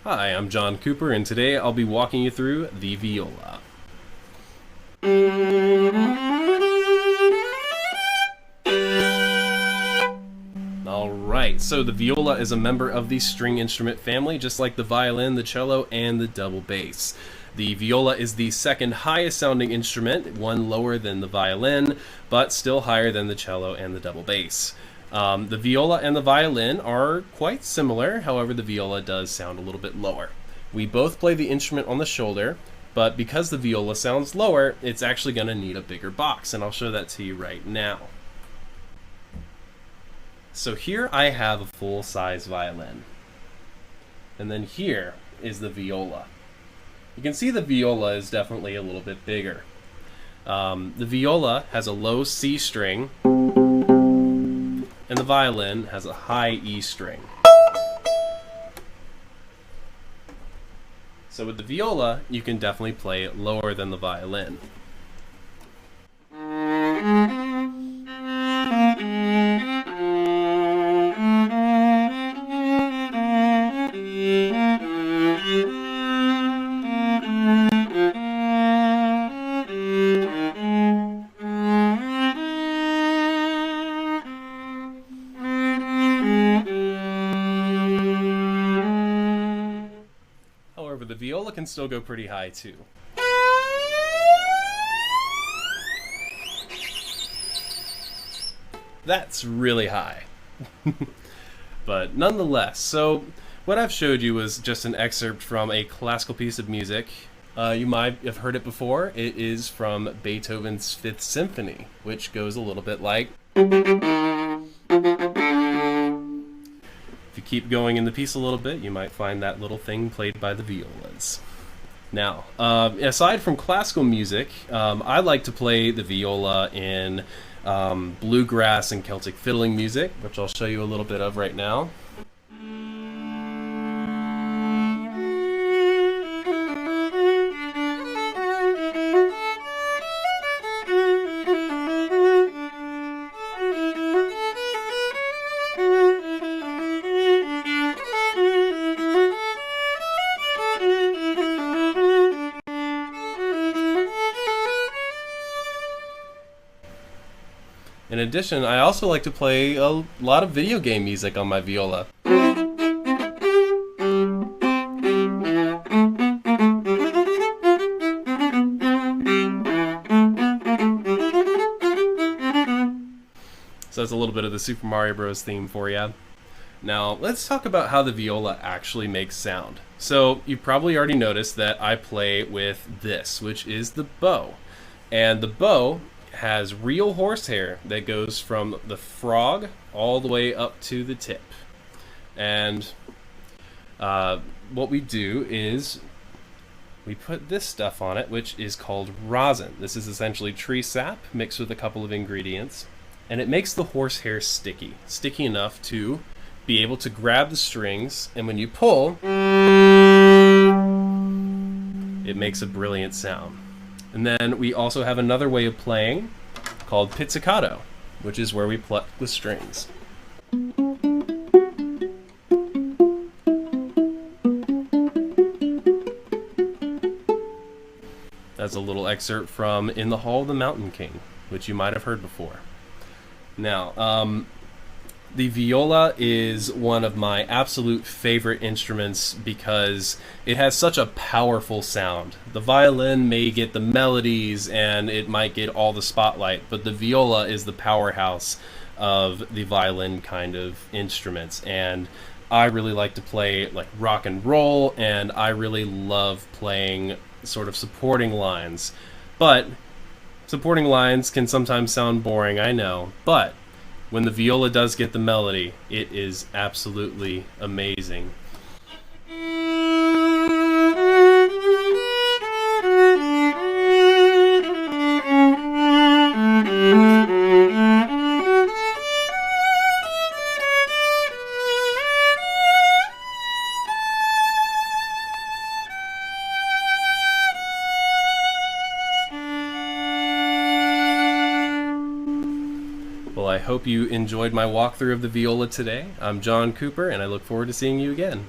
Hi, I'm John Cooper, and today I'll be walking you through the viola. Alright, so the viola is a member of the string instrument family, just like the violin, the cello, and the double bass. The viola is the second highest sounding instrument, one lower than the violin, but still higher than the cello and the double bass. The viola and the violin are quite similar, however the viola does sound a little bit lower. We both play the instrument on the shoulder, but because the viola sounds lower, it's actually going to need a bigger box, and I'll show that to you right now. So here I have a full-size violin, and then here is the viola. You can see the viola is definitely a little bit bigger. The viola has a low C string, and the violin has a high E string. So with the viola, you can definitely play it lower than the violin. However, the viola can still go pretty high too. That's really high. But nonetheless, so what I've showed you was just an excerpt from a classical piece of music. You might have heard it before. It is from Beethoven's Fifth Symphony, which goes a little bit like... If you keep going in the piece a little bit, you might find that little thing played by the violas. Now, aside from classical music, I like to play the viola in bluegrass and Celtic fiddling music, which I'll show you a little bit of right now. In addition, I also like to play a lot of video game music on my viola. So that's a little bit of the Super Mario Bros. Theme for you. Now, let's talk about how the viola actually makes sound. So, you probably already noticed that I play with this, which is the bow. And the bow has real horsehair that goes from the frog all the way up to the tip. And what we do is we put this stuff on it, which is called rosin. This is essentially tree sap mixed with a couple of ingredients, and it makes the horsehair sticky enough to be able to grab the strings, and when you pull, it makes a brilliant sound. And then we also have another way of playing called pizzicato, which is where we pluck the strings. That's a little excerpt from In the Hall of the Mountain King, which you might have heard before. Now, the viola is one of my absolute favorite instruments because it has such a powerful sound. The violin may get the melodies and it might get all the spotlight, but the viola is the powerhouse of the violin kind of instruments. And I really like to play like rock and roll, and I really love playing sort of supporting lines. But supporting lines can sometimes sound boring, I know, but when the viola does get the melody, it is absolutely amazing. Well, I hope you enjoyed my walkthrough of the viola today. I'm John Cooper, and I look forward to seeing you again.